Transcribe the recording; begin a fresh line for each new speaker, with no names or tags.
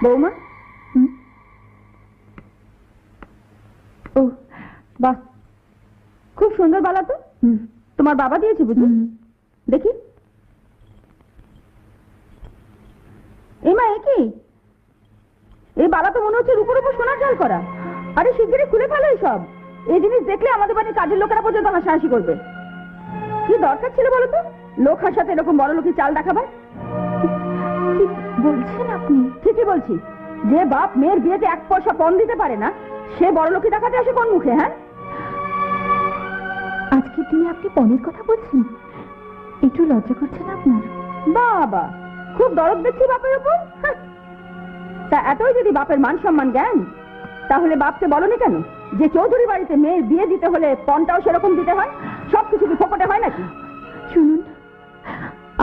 বৌমা, ও বাহ, খুব সুন্দর বালা তো। তোমার বাবা দিয়েছে বুঝি? দেখি। এই মা, কি এই বালা তো মনে হচ্ছে রূপোর উপর সোনার জাল করা। আরে শিগগিরই খুলে ফেলো সব। এই জিনিস দেখলে আমাদের বাড়ির কাজের লোকেরা পর্যন্ত হাসাহাসি করবে। কি দরকার ছিল বলো তো লোক হাসাতে এরকম বড় লোকের চাল দেখাবার? কি বলছেন আপনি? ঠিকই বলছি। যে বাপ মেয়ের বিয়েতে 1 পয়সা পণ দিতে পারে না, সে বড় লোকে দেখাতে আসে কোন মুখে? হ্যাঁ, আজকের দিনে আপনি পণের কথা বলছেন? একটু লজ্জা করছে না আপনার? বাবা, খুব দরদ দেখছি বাপের উপর। তা এতই যদি বাপের মান সম্মান জ্ঞান, তাহলে বাপকে বলনি কেন যে চৌধুরী বাড়িতে মেয়ের বিয়ে দিতে হলে পণটাও সেরকম দিতে হয়? সবকিছু কি ফোকটে হয় নাকি? শুনুন,